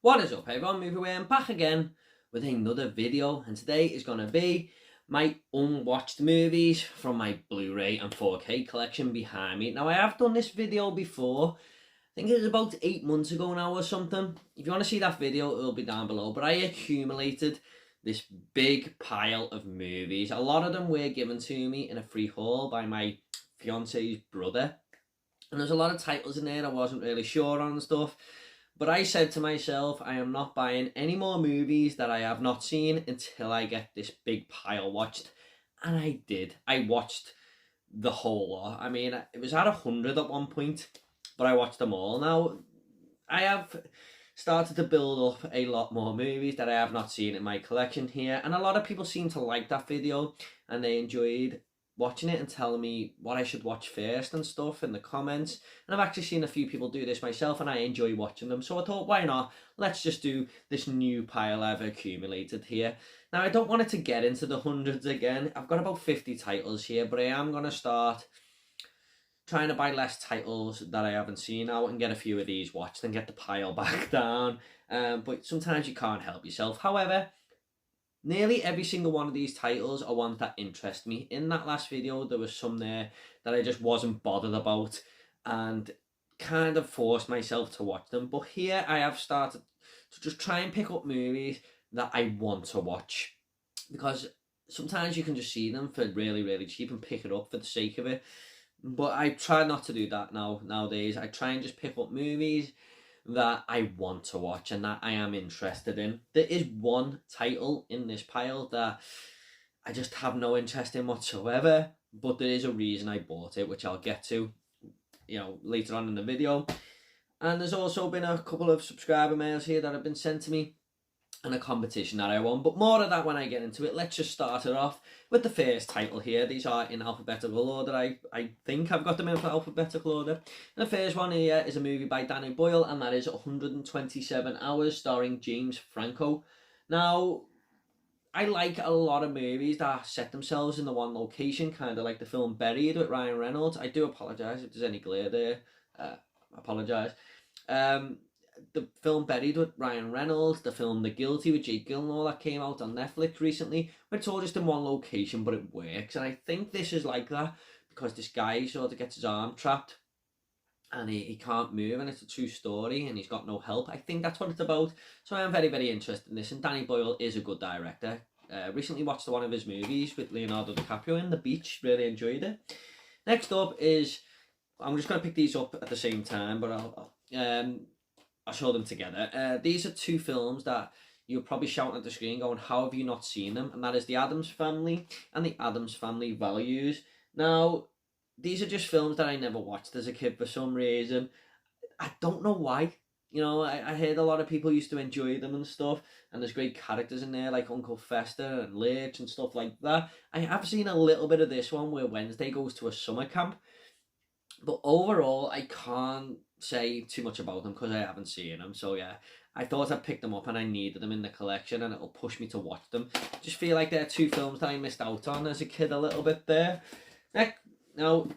What is up everyone, Movie I'm back again with another video, and today is going to be my unwatched movies from my Blu-ray and 4K collection behind me. Now I have done this video before, I think it was about 8 months ago now or something. If you want to see that video, it'll be down below, but I accumulated this big pile of movies. A lot of them were given to me in a free haul by my fiance's brother, and there's a lot of titles in there I wasn't really sure on and stuff. But I said to myself, I am not buying any more movies that I have not seen until I get this big pile watched. And I did. I watched the whole lot. I mean, it was at 100 at one point, but I watched them all. Now, I have started to build up a lot more movies that I have not seen in my collection here. And a lot of people seem to like that video, and they enjoyed watching it and telling me what I should watch first and stuff in the comments. And I've actually seen a few people do this myself, and I enjoy watching them, so I thought, why not, let's just do this new pile I've accumulated here. Now I don't want it to get into the hundreds again. I've got about 50 titles here, but I am going to start trying to buy less titles that I haven't seen now and get a few of these watched and get the pile back down. But sometimes you can't help yourself. However, nearly every single one of these titles are ones that interest me. In that last video, there was some there that I just wasn't bothered about and kind of forced myself to watch them. But here I have started to just try and pick up movies that I want to watch, because sometimes you can just see them for really, really cheap and pick it up for the sake of it. But I try not to do that nowadays. I try and just pick up movies that I want to watch and that I am interested in. There is one title in this pile that I just have no interest in whatsoever, but there is a reason I bought it, which I'll get to, later on in the video. And there's also been a couple of subscriber mails here that have been sent to me, and a competition that I won, but more of that when I get into it. Let's just start it off with the first title here. These are in alphabetical order. I think I've got them in alphabetical order. And the first one here is a movie by Danny Boyle, and that is 127 Hours, starring James Franco. Now, I like a lot of movies that set themselves in the one location, kind of like the film Buried with Ryan Reynolds. I do apologise if there's any glare there. I apologise. The film Buried with Ryan Reynolds, the film The Guilty with Jake Gyllenhaal that came out on Netflix recently, where it's all just in one location, but it works. And I think this is like that, because this guy sort of gets his arm trapped and he can't move, and it's a true story, and he's got no help. I think that's what it's about. So I am very, very interested in this, and Danny Boyle is a good director. Recently watched one of his movies with Leonardo DiCaprio in The Beach, really enjoyed it. Next up is, I'm just going to pick these up at the same time, but I'll show them together. These are two films that you're probably shouting at the screen going, how have you not seen them? And that is The Addams Family and The Addams Family Values. Now, these are just films that I never watched as a kid for some reason. I don't know why. I heard a lot of people used to enjoy them and stuff, and there's great characters in there like Uncle Fester and Lurch and stuff like that. I have seen a little bit of this one where Wednesday goes to a summer camp, but overall I can't say too much about them because I haven't seen them. So yeah, I thought I'd pick them up and I needed them in the collection, and it'll push me to watch them. Just feel like they're two films that I missed out on as a kid a little bit there. Now,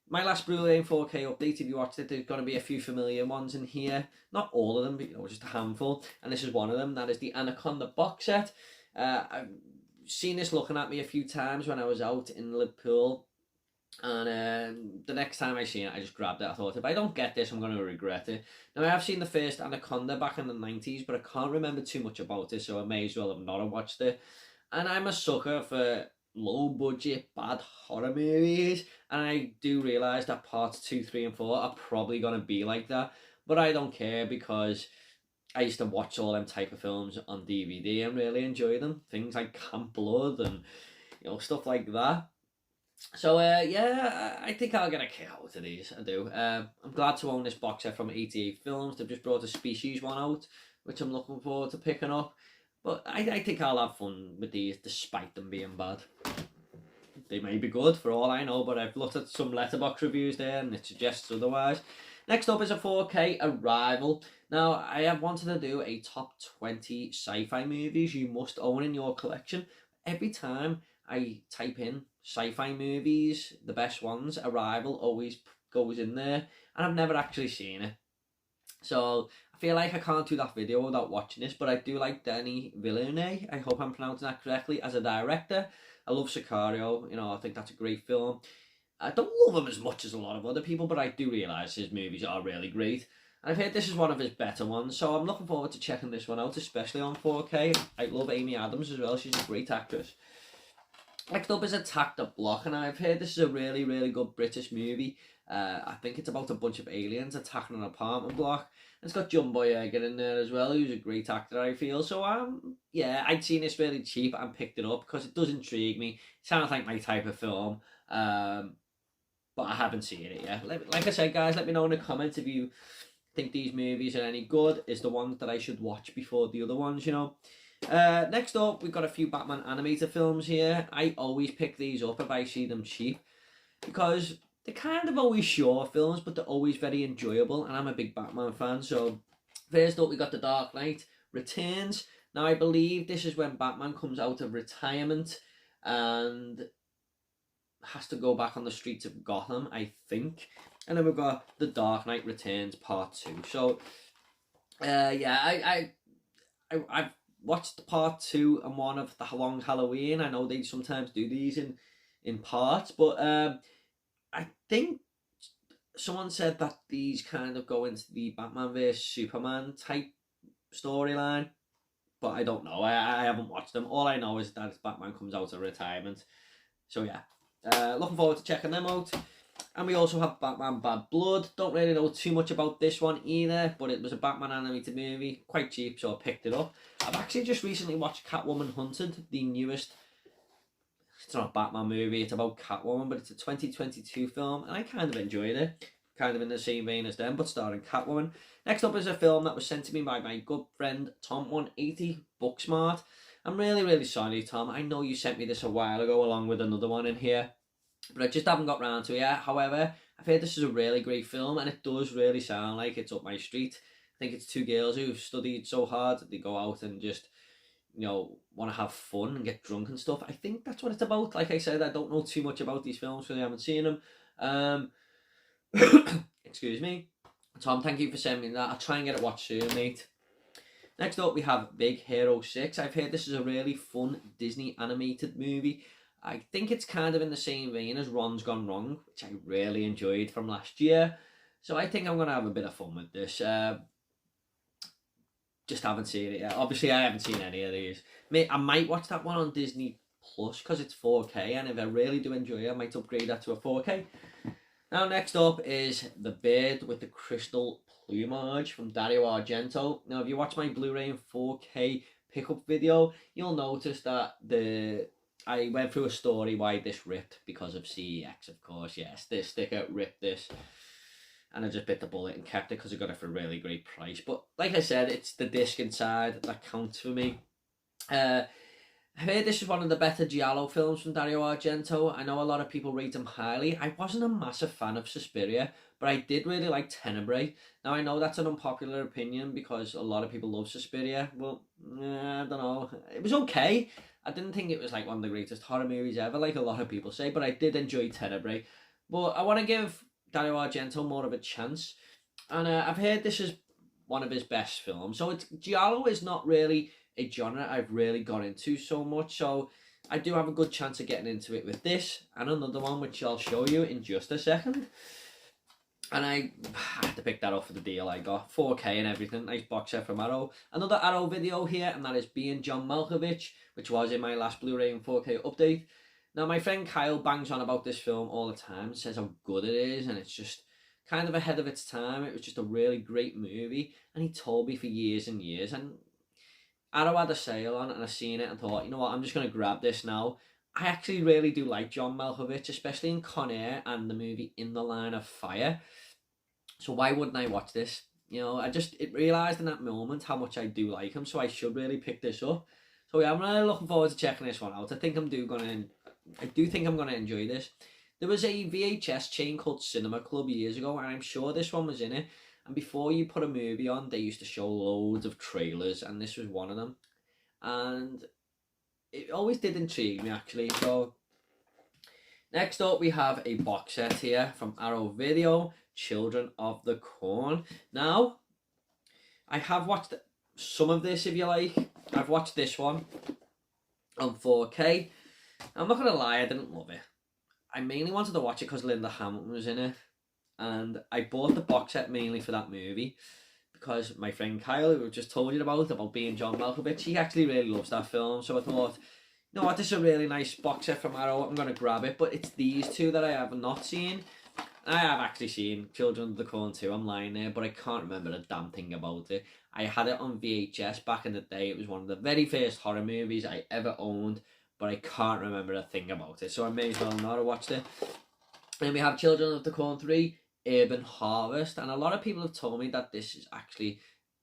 my last Blu-ray and 4K update, if you watched it, there's going to be a few familiar ones in here. Not all of them, but just a handful. And this is one of them. That is the Anaconda Box Set. I've seen this looking at me a few times when I was out in Liverpool. And the next time I seen it, I just grabbed it. I thought, if I don't get this, I'm going to regret it. Now, I have seen the first Anaconda back in the 90s, but I can't remember too much about it, so I may as well have not watched it. And I'm a sucker for low-budget, bad horror movies, and I do realise that parts 2, 3, and 4 are probably going to be like that, but I don't care, because I used to watch all them type of films on DVD and really enjoy them. Things like Camp Blood and stuff like that. So yeah, I think I'll get a kick out of these. I do. I'm glad to own this box set from 88 Films. They've just brought a Species one out, which I'm looking forward to picking up. But I think I'll have fun with these, despite them being bad. They may be good for all I know, but I've looked at some Letterboxd reviews there and it suggests otherwise. Next up is a 4K Arrival. Now, I have wanted to do a top 20 sci-fi movies you must own in your collection. Every time I type in sci-fi movies, the best ones, Arrival always goes in there, and I've never actually seen it. So I feel like I can't do that video without watching this, but I do like Denis Villeneuve, I hope I'm pronouncing that correctly, as a director. I love Sicario, you know, I think that's a great film. I don't love him as much as a lot of other people, but I do realise his movies are really great. And I've heard this is one of his better ones, so I'm looking forward to checking this one out, especially on 4K. I love Amy Adams as well, she's a great actress. Next up is Attack the Block, and I've heard this is a really, really good British movie. I think it's about a bunch of aliens attacking an apartment block. It's got John Boyega in there as well, who's a great actor, I feel. So, yeah, I'd seen this really cheap and picked it up because it does intrigue me. It sounds like my type of film, but I haven't seen it yet. Like I said, guys, let me know in the comments if you think these movies are any good. Is the ones that I should watch before the other ones, you know. Next up, we've got a few Batman animator films here. I always pick these up if I see them cheap because they're kind of always short films, but they're always very enjoyable, and I'm a big Batman fan. So first up, we got The Dark Knight Returns. Now, I believe this is when Batman comes out of retirement and has to go back on the streets of Gotham, I think. And then we've got The Dark Knight Returns Part 2. So, yeah, I've watched Part 2 and 1 of The Long Halloween. I know they sometimes do these in parts, but I think someone said that these kind of go into the Batman vs Superman type storyline, but I don't know. I haven't watched them. All I know is that Batman comes out of retirement. So yeah, looking forward to checking them out. And we also have Batman Bad Blood. Don't really know too much about this one either, but it was a Batman animated movie, quite cheap, so I picked it up. I've actually just recently watched Catwoman Hunted, the newest. It's not a Batman movie, it's about Catwoman, but it's a 2022 film, and I kind of enjoyed it. Kind of in the same vein as them, but starring Catwoman. Next up is a film that was sent to me by my good friend Tom180, Booksmart. I'm really, really sorry, Tom. I know you sent me this a while ago along with another one in here, but I just haven't got round to it yet. However, I've heard this is a really great film, and it does really sound like it's up my street. I think it's two girls who've studied so hard that they go out and just, you know, want to have fun and get drunk and stuff. I think that's what it's about. Like I said, I don't know too much about these films because I haven't seen them. Excuse me. Tom, thank you for sending me that. I'll try and get it watched soon, mate. Next up, we have Big Hero 6. I've heard this is a really fun Disney animated movie. I think it's kind of in the same vein as Ron's Gone Wrong, which I really enjoyed from last year. So I think I'm going to have a bit of fun with this. Just haven't seen it yet. Obviously, I haven't seen any of these. I might watch that one on Disney Plus because it's 4K, and if I really do enjoy it, I might upgrade that to a 4K. Now, next up is The Bird with the Crystal Plumage from Dario Argento. Now, if you watch my Blu-ray and 4K pickup video, you'll notice that I went through a story why this ripped because of CEX, of course. Yes, this sticker ripped this. And I just bit the bullet and kept it because I got it for a really great price. But like I said, it's the disc inside that counts for me. I heard this is one of the better giallo films from Dario Argento. I know a lot of people rate him highly. I wasn't a massive fan of Suspiria, but I did really like Tenebrae. Now, I know that's an unpopular opinion because a lot of people love Suspiria. Well, I don't know. It was okay. I didn't think it was like one of the greatest horror movies ever, like a lot of people say, but I did enjoy Tenebrae. But I want to give Dario Argento more of a chance. And I've heard this is one of his best films. So giallo is not really a genre I've really got into so much, so I do have a good chance of getting into it with this and another one which I'll show you in just a second. And I had to pick that up for the deal I got, 4K and everything, nice box set from Arrow. Another Arrow video here, and that is Being John Malkovich, which was in my last Blu-ray and 4K update. Now, my friend Kyle bangs on about this film all the time, says how good it is, and it's just kind of ahead of its time. It was just a really great movie, and he told me for years and years, and Arrow had a sale on it, and I seen it and thought, you know what, I'm just going to grab this now. I actually really do like John Malkovich, especially in Con Air and the movie In the Line of Fire. So why wouldn't I watch this? You know, I realised in that moment how much I do like him, so I should really pick this up. So yeah, I'm really looking forward to checking this one out. I do think I'm going to enjoy this. There was a VHS chain called Cinema Club years ago, and I'm sure this one was in it. And before you put a movie on, they used to show loads of trailers, and this was one of them. And it always did intrigue me, actually. So next up, we have a box set here from Arrow Video, Children of the Corn. Now, I have watched some of this, if you like. I've watched this one on 4K. I'm not going to lie, I didn't love it. I mainly wanted to watch it because Linda Hamilton was in it. And I bought the box set mainly for that movie. Because my friend Kyle, who I just told you about being John Malkovich, he actually really loves that film. So I thought, you know what, this is a really nice box set from Arrow. I'm going to grab it. But it's these two that I have not seen. I have actually seen Children of the Corn 2, I'm lying there, but I can't remember a damn thing about it. I had it on VHS back in the day. It was one of the very first horror movies I ever owned, but I can't remember a thing about it, so I may as well not have watched it. And we have Children of the Corn 3, Urban Harvest, and a lot of people have told me that this is actually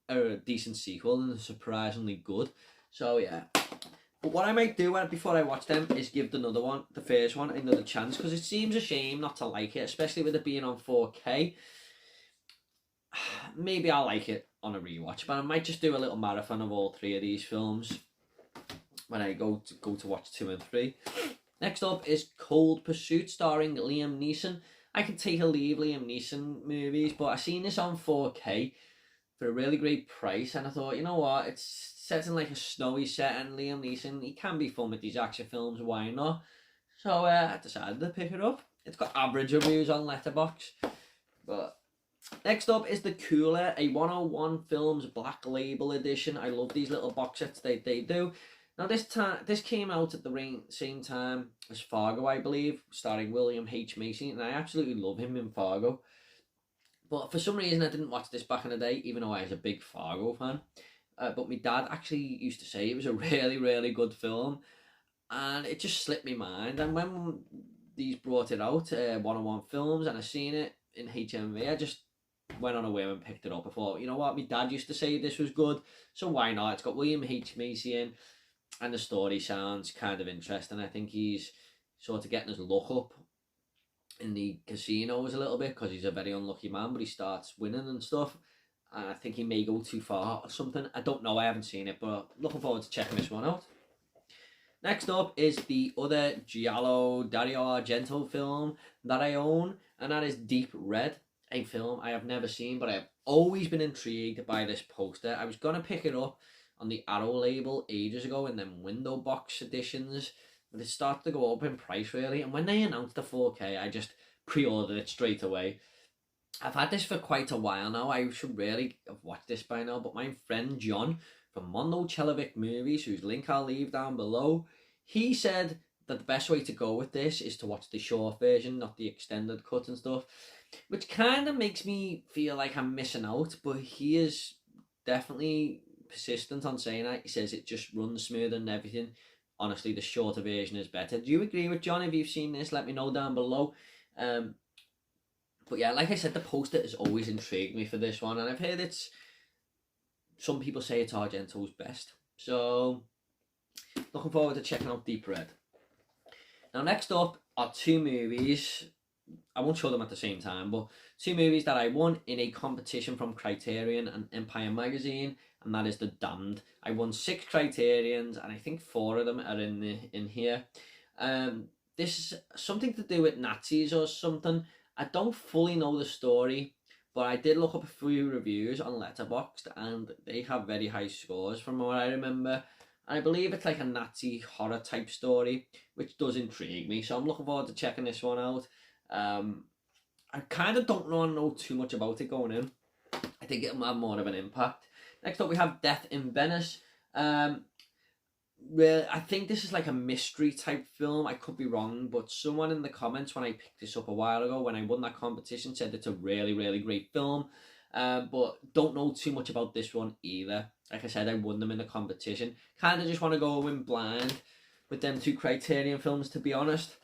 a decent sequel and surprisingly good. So yeah. But what I might do before I watch them is give the first one, another chance, because it seems a shame not to like it, especially with it being on 4K. Maybe I'll like it on a rewatch, but I might just do a little marathon of all three of these films when I go to watch 2 and 3. Next up is Cold Pursuit, starring Liam Neeson. I can take or leave Liam Neeson movies, but I seen this on 4K for a really great price, and I thought, you know what, it's set in like a snowy setting. Liam Neeson, he can be fun with these action films, why not? So I decided to pick it up. It's got average reviews on Letterboxd. But next up is The Cooler, a 101 Films Black Label edition. I love these little box sets they do. Now this came out at the same time as Fargo, I believe, starring William H. Macy, and I absolutely love him in Fargo. But for some reason I didn't watch this back in the day, even though I was a big Fargo fan. But my dad actually used to say it was a really, really good film, and it just slipped my mind. And when these brought it out, 101 Films, and I seen it in HMV, I just went on a whim and picked it up. I thought, you know what, my dad used to say this was good, so why not? It's got William H. Macy in, and the story sounds kind of interesting. I think he's sort of getting his luck up in the casinos a little bit, because he's a very unlucky man, but he starts winning and stuff. And I think he may go too far or something. I don't know, I haven't seen it, but looking forward to checking this one out. Next up is the other Dario Argento film that I own, and that is Deep Red, a film I have never seen, but I have always been intrigued by this poster. I was going to pick it up on the Arrow label ages ago in them window box editions, but it started to go up in price really, and when they announced the 4K, I just pre-ordered it straight away. I've had this for quite a while now. I should really have watched this by now, but my friend John from Mondo Chelovic Movies, whose link I'll leave down below, he said that the best way to go with this is to watch the short version, not the extended cut and stuff, which kind of makes me feel like I'm missing out, but he is definitely persistent on saying that. He says it just runs smoother and everything. Honestly, the shorter version is better. Do you agree with John? If you've seen this, let me know down below. But yeah, like I said, the poster has always intrigued me for this one, and I've heard some people say it's Argento's best. So, looking forward to checking out Deep Red. Now, next up are 2 movies. I won't show them at the same time, but 2 movies that I won in a competition from Criterion and Empire Magazine, and that is The Damned. I won 6 Criterions, and I think 4 of them are in here. This is something to do with Nazis or something. I don't fully know the story, but I did look up a few reviews on Letterboxd, and they have very high scores from what I remember. And I believe it's like a Nazi horror type story, which does intrigue me, so I'm looking forward to checking this one out. I kind of don't know too much about it going in. I think it'll have more of an impact. Next up we have Death in Venice. I think this is like a mystery type film. I could be wrong, but someone in the comments when I picked this up a while ago when I won that competition said it's a really, really great film. But don't know too much about this one either. Like I said, I won them in the competition. Kind of just want to go in blind with them 2 Criterion films, to be honest.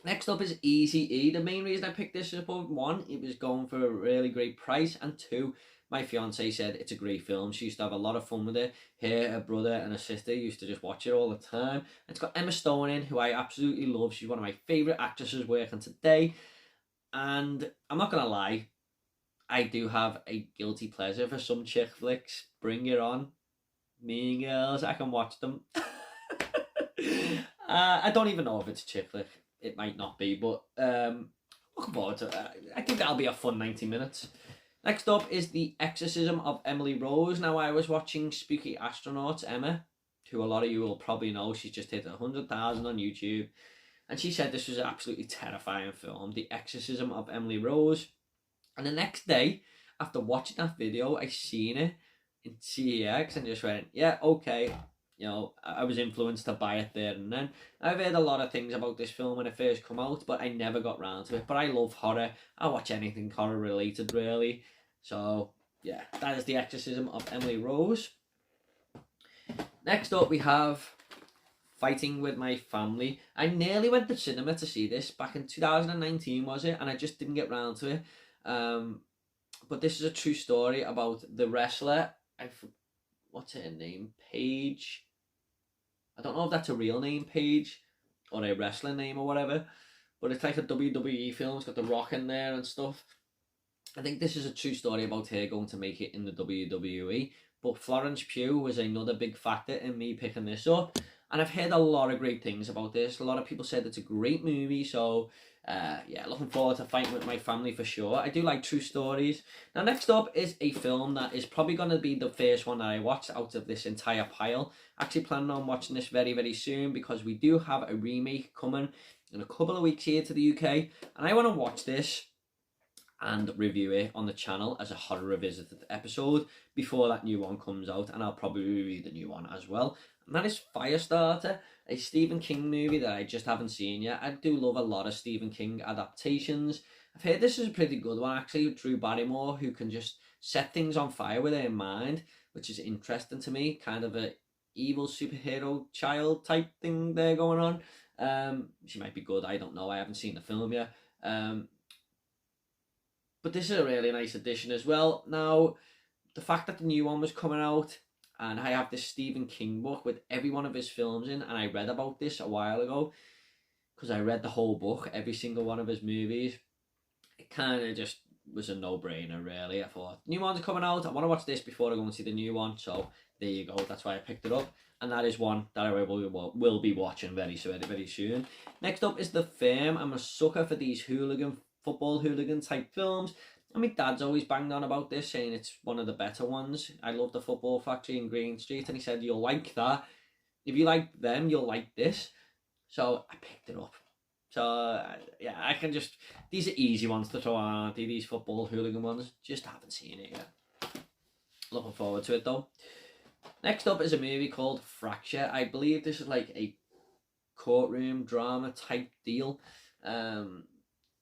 Next up is Easy-E. The main reason I picked this up, 1, it was going for a really great price, and 2, my fiance said it's a great film. She used to have a lot of fun with it. Her brother and her sister used to just watch it all the time. It's got Emma Stone in, who I absolutely love. She's one of my favourite actresses working today. And I'm not going to lie, I do have a guilty pleasure for some chick flicks. Bring it on. Mean Girls, I can watch them. I don't even know if it's a chick flick. It might not be, but looking forward to it. I think that'll be a fun 90 minutes. Next up is The Exorcism of Emily Rose. Now, I was watching Spooky Astronauts, Emma, who a lot of you will probably know. She's just hit 100,000 on YouTube. And she said this was an absolutely terrifying film, The Exorcism of Emily Rose. And the next day, after watching that video, I seen it in CEX and just went, yeah, okay. You know, I was influenced to buy it there and then. I've heard a lot of things about this film when it first come out, but I never got round to it. But I love horror. I watch anything horror related, really. So, yeah, that is The Exorcism of Emily Rose. Next up, we have Fighting with My Family. I nearly went to cinema to see this back in 2019, was it? And I just didn't get round to it. But this is a true story about the wrestler. What's her name? Paige. I don't know if that's a real name, Paige, or a wrestling name or whatever. But it's like a WWE film. It's got The Rock in there and stuff. I think this is a true story about her going to make it in the WWE. But Florence Pugh was another big factor in me picking this up. And I've heard a lot of great things about this. A lot of people said it's a great movie. So, yeah, looking forward to Fighting with My Family for sure. I do like true stories. Now, next up is a film that is probably going to be the first one that I watch out of this entire pile. Actually planning on watching this very, very soon because we do have a remake coming in a couple of weeks here to the UK. And I want to watch this and review it on the channel as a horror revisited episode before that new one comes out, and I'll probably review the new one as well. And that is Firestarter, a Stephen King movie that I just haven't seen yet. I do love a lot of Stephen King adaptations. I've heard this is a pretty good one actually, with Drew Barrymore, who can just set things on fire with her mind, which is interesting to me. Kind of a evil superhero child type thing there going on. She might be good, I don't know, I haven't seen the film yet. But this is a really nice addition as well. Now, the fact that the new one was coming out, and I have this Stephen King book with every one of his films in, and I read about this a while ago, because I read the whole book, every single one of his movies. It kind of just was a no-brainer, really. I thought, new one's coming out, I want to watch this before I go and see the new one, so there you go, that's why I picked it up. And that is one that I will be watching very soon. Next up is The Firm. I'm a sucker for these football hooligan type films. And my dad's always banged on about this, saying it's one of the better ones. I love The Football Factory in Green Street, and he said, you'll like that. If you like them, you'll like this. So I picked it up. So, yeah, I can just... These are easy ones to throw on, aren't they? These football hooligan ones. Just haven't seen it yet. Looking forward to it, though. Next up is a movie called Fracture. I believe this is like a courtroom drama type deal.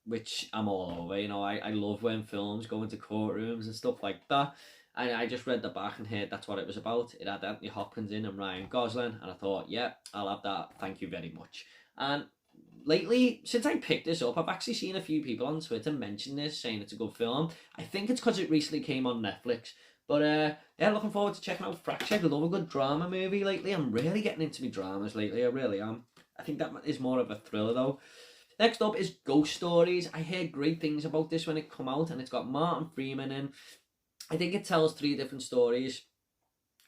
Which I'm all over, you know, I love when films go into courtrooms and stuff like that. And I just read the back and heard that's what it was about. It had Anthony Hopkins in and Ryan Gosling, and I thought, yeah, I'll have that, thank you very much. And lately, since I picked this up, I've actually seen a few people on Twitter mention this, saying it's a good film. I think it's because it recently came on Netflix. But yeah, looking forward to checking out Fracture. I love a good drama movie lately. I'm really getting into my dramas lately, I really am. I think that is more of a thriller though. Next up is Ghost Stories. I heard great things about this when it come out, and it's got Martin Freeman in. I think it tells 3 different stories,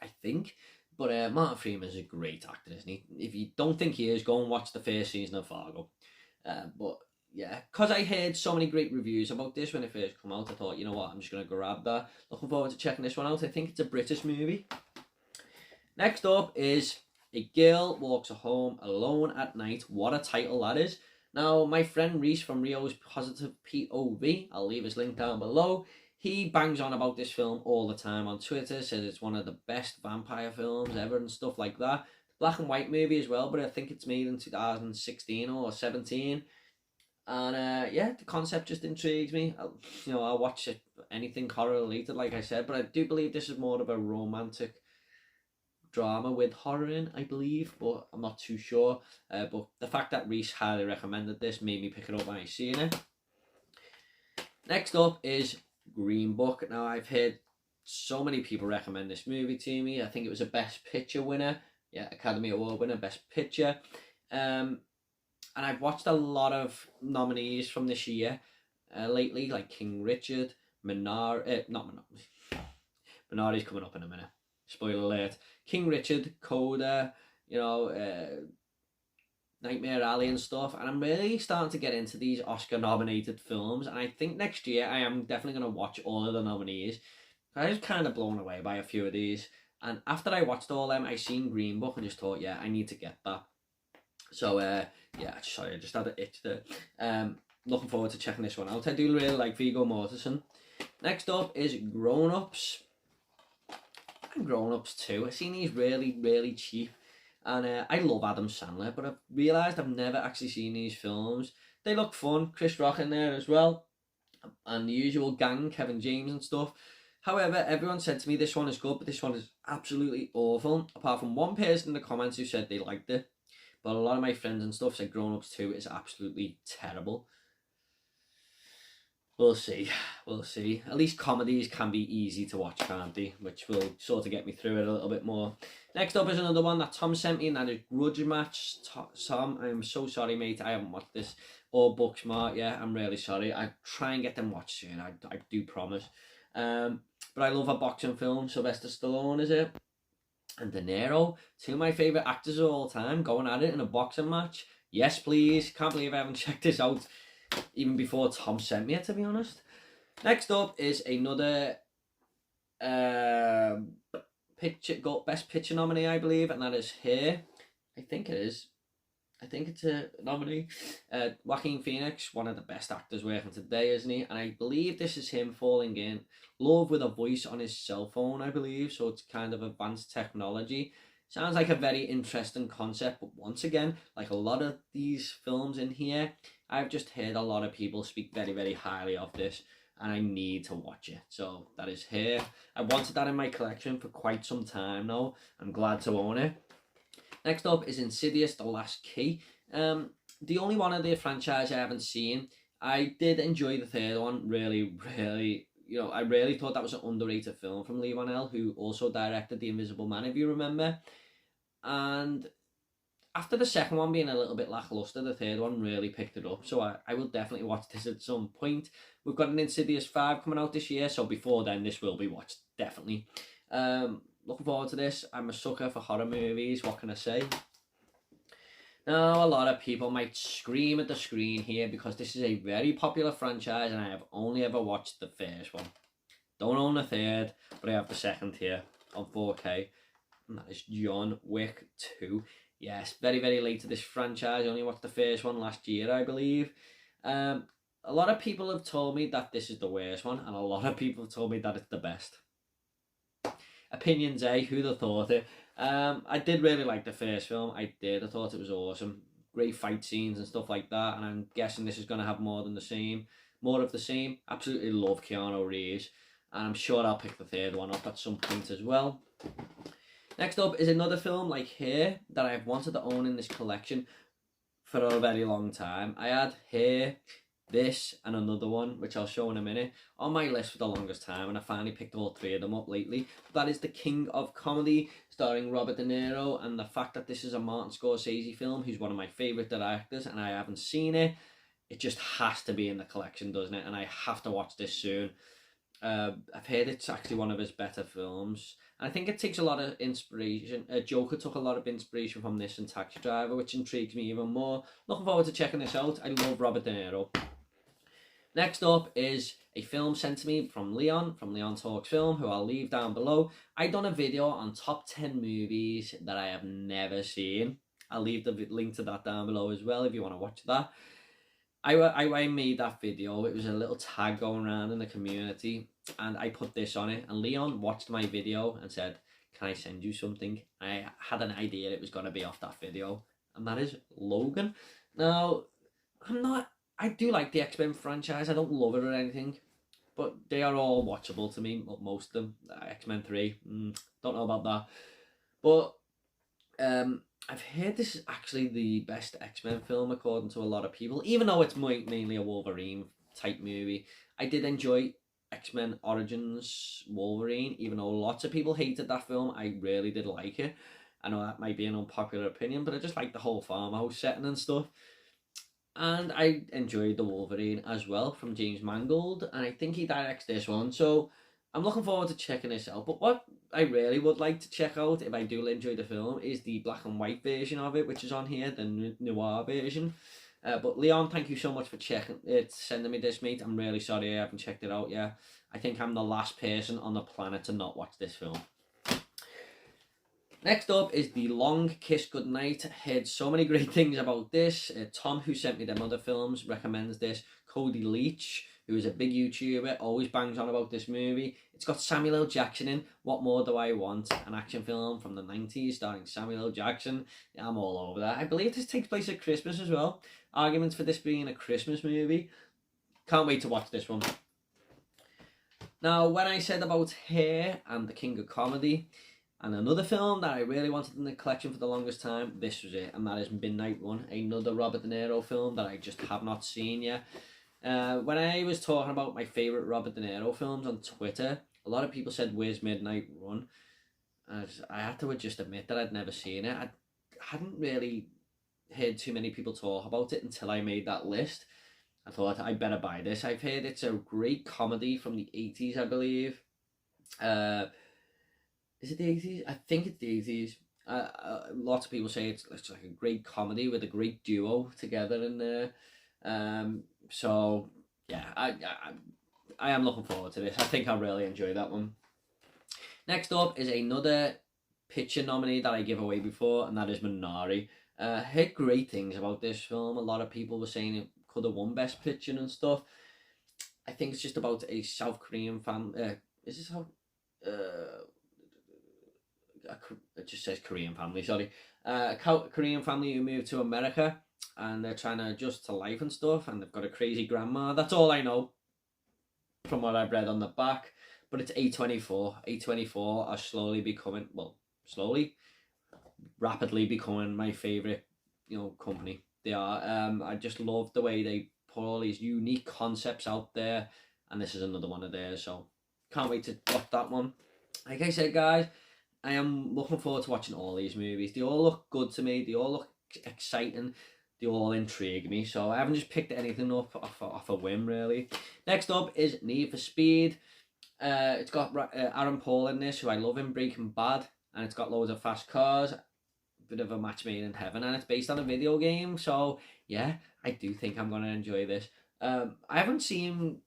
I think. But Martin Freeman is a great actor, isn't he? If you don't think he is, go and watch the first season of Fargo. But yeah, because I heard so many great reviews about this when it first come out, I thought, you know what, I'm just going to grab that. Looking forward to checking this one out. I think it's a British movie. Next up is A Girl Walks Home Alone at Night. What a title that is. Now, my friend Reese from Rio's Positive POV, I'll leave his link down below, he bangs on about this film all the time on Twitter, says it's one of the best vampire films ever and stuff like that. Black and white movie as well, but I think it's made in 2016 or 17. And yeah, the concept just intrigues me. I'll watch it, anything horror related, like I said, but I do believe this is more of a romantic drama with horror in, I believe, but I'm not too sure. But the fact that Reese highly recommended this made me pick it up when I seen it. Next up is Green Book. Now, I've heard so many people recommend this movie to me. I think it was a Best Picture winner. Yeah, Academy Award winner, Best Picture. And I've watched a lot of nominees from this year lately, like King Richard, Minari's coming up in a minute. Spoiler alert. King Richard, Coda, Nightmare Alley and stuff, and I'm really starting to get into these Oscar-nominated films, and I think next year I am definitely going to watch all of the nominees. I was kind of blown away by a few of these, and after I watched all them, I seen Green Book and just thought, yeah, I need to get that. So, yeah, sorry, I just had an itch there. Looking forward to checking this one out. I do really like Viggo Mortensen. Next up is Grown Ups. And Grown Ups too. I've seen these really, really cheap. And I love Adam Sandler, but I've realised I've never actually seen these films. They look fun. Chris Rock in there as well. And the usual gang, Kevin James and stuff. However, everyone said to me this one is good, but this one is absolutely awful. Apart from one person in the comments who said they liked it. But a lot of my friends and stuff said Grown Ups 2 is absolutely terrible. We'll see. We'll see. At least comedies can be easy to watch, can't they? Which will sort of get me through it a little bit more. Next up is another one that Tom sent me, and that is Grudge Match. Tom, I'm so sorry, mate. I haven't watched this or Booksmart yet. I'm really sorry. I try and get them watched soon. I do promise. But I love a boxing film. Sylvester Stallone is it? And De Niro. Two of my favourite actors of all time going at it in a boxing match. Yes, please. Can't believe I haven't checked this out even before Tom sent me it, to be honest. Next up is another best picture nominee, I believe, and that is here. I think it is. I think it's a nominee. Joaquin Phoenix, one of the best actors working today, isn't he? And I believe this is him falling in love with a voice on his cell phone, I believe. So it's kind of advanced technology. Sounds like a very interesting concept, but once again, like a lot of these films in here, I've just heard a lot of people speak very, very highly of this, and I need to watch it. So that is here. I wanted that in my collection for quite some time now. I'm glad to own it. Next up is Insidious the Last Key. The only one of the franchise I haven't seen. I did enjoy the third one, really, really. You know, I really thought that was an underrated film from Lee Whannell, who also directed The Invisible Man, if you remember. And after the second one being a little bit lackluster, the third one really picked it up. So I will definitely watch this at some point. We've got an Insidious 5 coming out this year, so before then this will be watched, definitely. Looking forward to this. I'm a sucker for horror movies, what can I say? Now, a lot of people might scream at the screen here because this is a very popular franchise and I have only ever watched the first one. Don't own the third, but I have the second here on 4K. And that is John Wick 2. Yes, very, very late to this franchise. I only watched the first one last year, I believe. A lot of people have told me that this is the worst one, and a lot of people have told me that it's the best. Opinions, eh? Who'd have thought it? I did really like the first film. I did. I thought it was awesome. Great fight scenes and stuff like that. And I'm guessing this is going to have more of the same. Absolutely love Keanu Reeves. And I'm sure I'll pick the third one up at some point as well. Next up is another film like here that I've wanted to own in this collection for a very long time. I had here, this, and another one, which I'll show in a minute, on my list for the longest time, and I finally picked all three of them up lately. That is The King of Comedy, starring Robert De Niro, and the fact that this is a Martin Scorsese film, who's one of my favourite directors, and I haven't seen it, it just has to be in the collection, doesn't it? And I have to watch this soon. I've heard it's actually one of his better films. And I think it takes a lot of inspiration. Joker took a lot of inspiration from this and Taxi Driver, which intrigues me even more. Looking forward to checking this out. I love Robert De Niro. Next up is a film sent to me from Leon Talks Film, who I'll leave down below. I done a video on top 10 movies that I have never seen. I'll leave the link to that down below as well if you want to watch that. I made that video. It was a little tag going around in the community, and I put this on it, and Leon watched my video and said, can I send you something? I had an idea it was going to be off that video, and that is Logan. Now, I do like the X-Men franchise. I don't love it or anything, but they are all watchable to me, most of them. X-Men 3, don't know about that. But I've heard this is actually the best X-Men film according to a lot of people, even though it's mainly a Wolverine type movie. I did enjoy X-Men Origins Wolverine, even though lots of people hated that film. I really did like it. I know that might be an unpopular opinion, but I just like the whole farmhouse setting and stuff. And I enjoyed the Wolverine as well from James Mangold, and I think he directs this one. So I'm looking forward to checking this out. But what I really would like to check out, if I do enjoy the film, is the black and white version of it, which is on here, the noir version. But Leon, thank you so much for checking it, sending me this, mate. I'm really sorry I haven't checked it out yet. I think I'm the last person on the planet to not watch this film. Next up is The Long Kiss Goodnight. Heard so many great things about this. Tom, who sent me them other films, recommends this. Cody Leach, who is a big YouTuber, always bangs on about this movie. It's got Samuel L. Jackson in. What more do I want? An action film from the 90s starring Samuel L. Jackson. Yeah, I'm all over that. I believe this takes place at Christmas as well. Arguments for this being a Christmas movie. Can't wait to watch this one. Now, when I said about Hair and the King of Comedy, and another film that I really wanted in the collection for the longest time, this was it, and that is Midnight Run, another Robert De Niro film that I just have not seen yet. When I was talking about my favourite Robert De Niro films on Twitter, a lot of people said, "Where's Midnight Run?" I had to just admit that I'd never seen it. I hadn't really heard too many people talk about it until I made that list. I thought, I better buy this. I've heard it's a great comedy from the 80s, I believe. Is it the 80s? I think it's the 80s. Lots of people say it's like a great comedy with a great duo together in there. So yeah, I am looking forward to this. I think I'll really enjoy that one. Next up is another picture nominee that I gave away before, and that is Minari. Heard great things about this film. A lot of people were saying it could have won Best Picture and stuff. I think it's just about a South Korean family. Is this how? It just says Korean family, sorry. A Korean family who moved to America and they're trying to adjust to life and stuff, and they've got a crazy grandma. That's all I know from what I've read on the back. But it's A24. A24 are slowly becoming, rapidly becoming my favourite, company. They are. I just love the way they put all these unique concepts out there, and this is another one of theirs, so can't wait to watch that one. Like I said, guys, I am looking forward to watching all these movies. They all look good to me. They all look exciting. They all intrigue me. So I haven't just picked anything up off a whim, really. Next up is Need for Speed. It's got Aaron Paul in this, who I love in Breaking Bad. And it's got loads of fast cars. Bit of a match made in heaven. And it's based on a video game. So, yeah, I do think I'm going to enjoy this. I haven't seen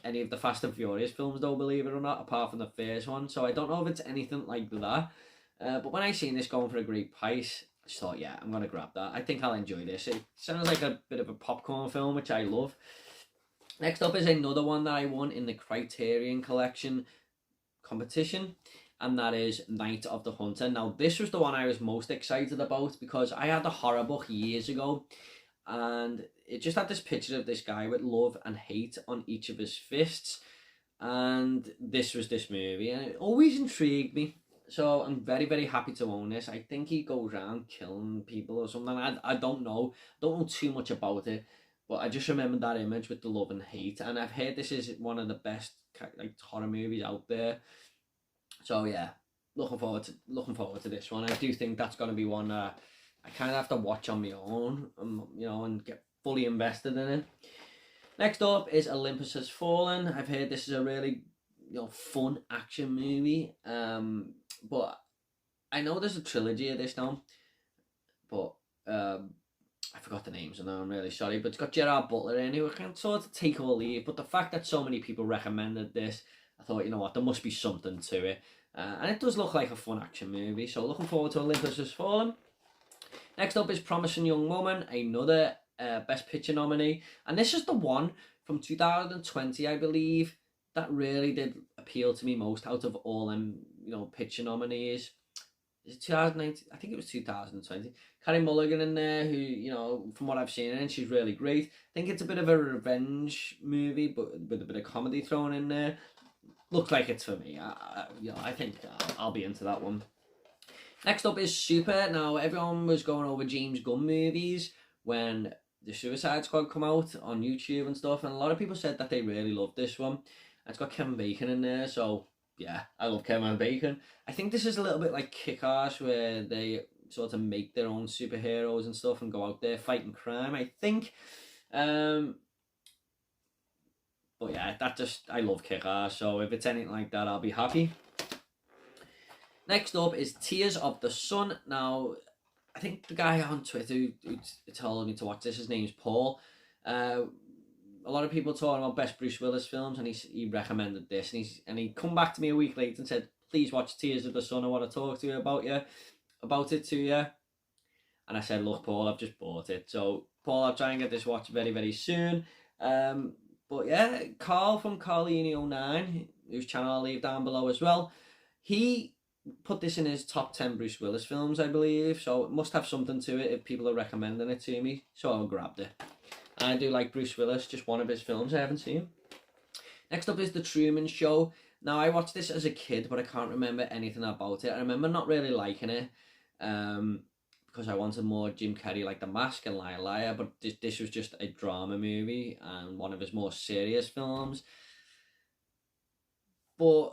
any of the Fast and Furious films, though, believe it or not, apart from the first one, so I don't know if it's anything like that. But when I seen this going for a great price, I just thought, yeah, I'm gonna grab that. I think I'll enjoy this. It sounds like a bit of a popcorn film, which I love. Next up is another one that I won in the Criterion Collection competition, and that is Night of the Hunter. Now, this was the one I was most excited about because I had a horror book years ago, and it just had this picture of this guy with love and hate on each of his fists, and this was this movie, and it always intrigued me. So I'm very, very happy to own this. I think he goes around killing people or something. I don't know too much about it, but I just remember that image with the love and hate, and I've heard this is one of the best horror movies out there. So yeah, looking forward to this one. I do think that's going to be one I kind of have to watch on my own, and get fully invested in it. Next up is Olympus Has Fallen. I've heard this is a really fun action movie, but I know there's a trilogy of this now, but I forgot the names, and I'm really sorry, but it's got Gerard Butler in, who I can sort of take or leave, but the fact that so many people recommended this, I thought, you know what, there must be something to it, and it does look like a fun action movie, so looking forward to Olympus Has Fallen. Next up is Promising Young Woman, another Best Picture nominee, and this is the one from 2020, I believe, that really did appeal to me most out of all them, picture nominees. Is it 2019? I think it was 2020. Carey Mulligan in there, who, from what I've seen, and she's really great. I think it's a bit of a revenge movie, but with a bit of comedy thrown in there. Looks like it's for me. I think I'll be into that one. Next up is Super. Now, everyone was going over James Gunn movies when the Suicide Squad come out on YouTube and stuff, and a lot of people said that they really loved this one. It's got Kevin Bacon in there, so yeah, I love Kevin Bacon. I think this is a little bit like Kick-Ass, where they sort of make their own superheroes and stuff and go out there fighting crime, I think. But yeah, I love Kick-Ass, so if it's anything like that, I'll be happy. Next up is Tears of the Sun. Now, I think the guy on Twitter who told me to watch this, his name's Paul. A lot of people talking about best Bruce Willis films, and he recommended this, and he come back to me a week later and said, please watch Tears of the Sun, I want to talk to you about it to you. And I said, look, Paul, I've just bought it. So, Paul, I'll try and get this watched very, very soon. But yeah, Carl from Carlini09, whose channel I'll leave down below as well, he put this in his top 10 Bruce Willis films, I believe. So it must have something to it if people are recommending it to me. So I grabbed it. I do like Bruce Willis, just one of his films I haven't seen. Next up is The Truman Show. Now, I watched this as a kid, but I can't remember anything about it. I remember not really liking it. Because I wanted more Jim Carrey, like The Mask and Liar Liar, but this was just a drama movie and one of his more serious films. But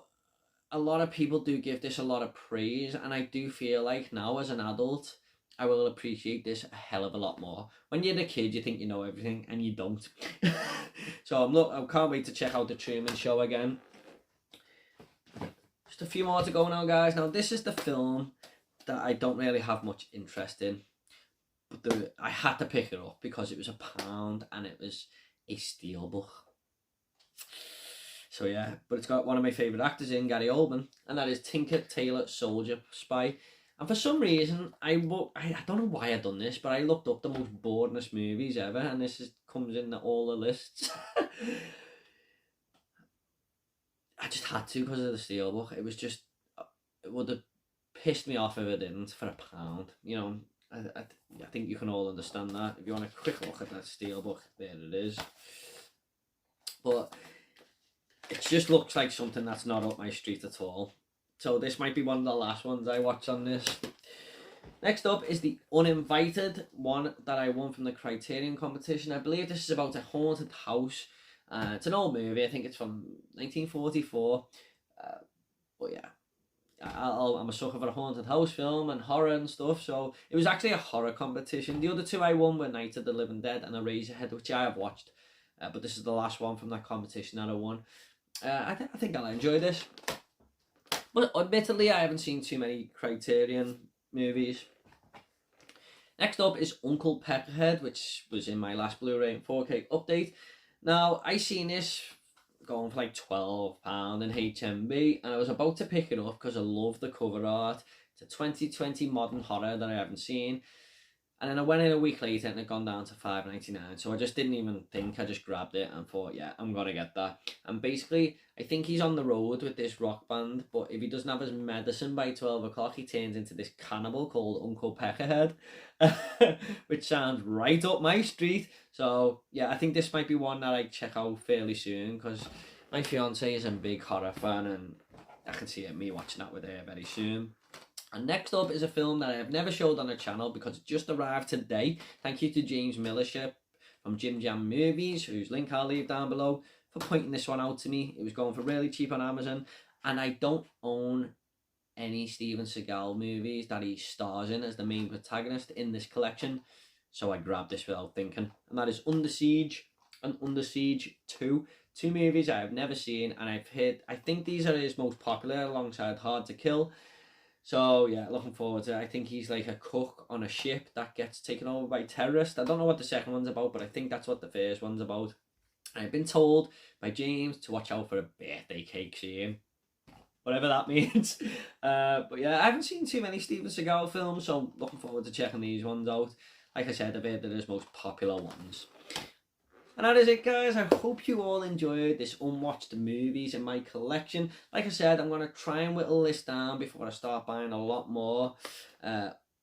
a lot of people do give this a lot of praise, and I do feel like now as an adult, I will appreciate this a hell of a lot more. When you're a kid, you think you know everything, and you don't. So I can't wait to check out The Truman Show again. Just a few more to go now, guys. Now, this is the film that I don't really have much interest in, but I had to pick it up because it was £1 and it was a steelbook. So yeah, but it's got one of my favourite actors in, Gary Oldman, and that is Tinker Tailor Soldier Spy. And for some reason, I don't know why I've done this, but I looked up the most boringest movies ever, and comes in all the lists. I just had to because of the steelbook. It was just, it would have pissed me off if it didn't for £1. You know, I think you can all understand that. If you want a quick look at that steelbook, there it is. But it just looks like something that's not up my street at all. So this might be one of the last ones I watch on this. Next up is The Uninvited, one that I won from the Criterion competition. I believe this is about a haunted house. It's an old movie. I think it's from 1944. But yeah, I'm a sucker for a haunted house film and horror and stuff. So it was actually a horror competition. The other two I won were Night of the Living Dead and Eraserhead, which I have watched. But this is the last one from that competition that I won. I think I'll enjoy this. But admittedly, I haven't seen too many Criterion movies. Next up is Uncle Peckerhead, which was in my last Blu-ray and 4K update. Now, I seen this going for like £12 in HMV, and I was about to pick it up because I love the cover art. It's a 2020 modern horror that I haven't seen. And then I went in a week later and it had gone down to $5.99. So I just didn't even think. I just grabbed it and thought, yeah, I'm going to get that. And basically, I think he's on the road with this rock band. But if he doesn't have his medicine by 12 o'clock, he turns into this cannibal called Uncle Peckerhead. Which sounds right up my street. So, yeah, I think this might be one that I check out fairly soon. Because my fiance is a big horror fan. And I can see me watching that with her very soon. And next up is a film that I have never showed on the channel because it just arrived today. Thank you to James Millership from Jim Jam Movies, whose link I'll leave down below, for pointing this one out to me. It was going for really cheap on Amazon, and I don't own any Steven Seagal movies that he stars in as the main protagonist in this collection, so I grabbed this without thinking. And that is Under Siege and Under Siege 2. Two movies I have never seen, and I think these are his most popular alongside Hard to Kill. So, yeah, looking forward to it. I think he's like a cook on a ship that gets taken over by terrorists. I don't know what the second one's about, but I think that's what the first one's about. I've been told by James to watch out for a birthday cake scene. Whatever that means. But yeah, I haven't seen too many Steven Seagal films, so looking forward to checking these ones out. Like I said, I've heard they're his most popular ones. And that is it, guys. I hope you all enjoyed this unwatched movies in my collection. Like I said, I'm going to try and whittle this down before I start buying a lot more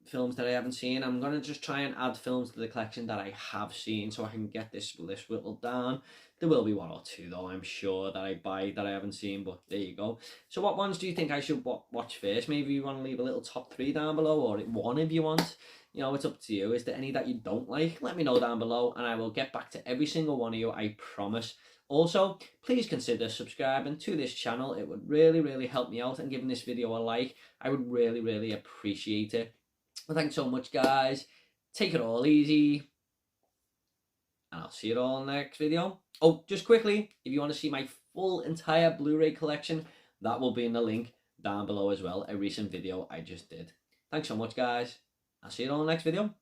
films that I haven't seen. I'm going to just try and add films to the collection that I have seen so I can get this list whittled down. There will be one or two, though, I'm sure, that I buy that I haven't seen, but there you go. So what ones do you think I should watch first? Maybe you want to leave a little top 3 down below, or one if you want. You know, it's up to you. Is there any that you don't like? Let me know down below and I will get back to every single one of you, I promise. Also, please consider subscribing to this channel. It would really, really help me out, and giving this video a like. I would really, really appreciate it. Well, thanks so much, guys. Take it all easy. And I'll see you all in the next video. Oh, just quickly, if you want to see my full entire Blu-ray collection, that will be in the link down below as well, a recent video I just did. Thanks so much, guys. I'll see you all in the next video.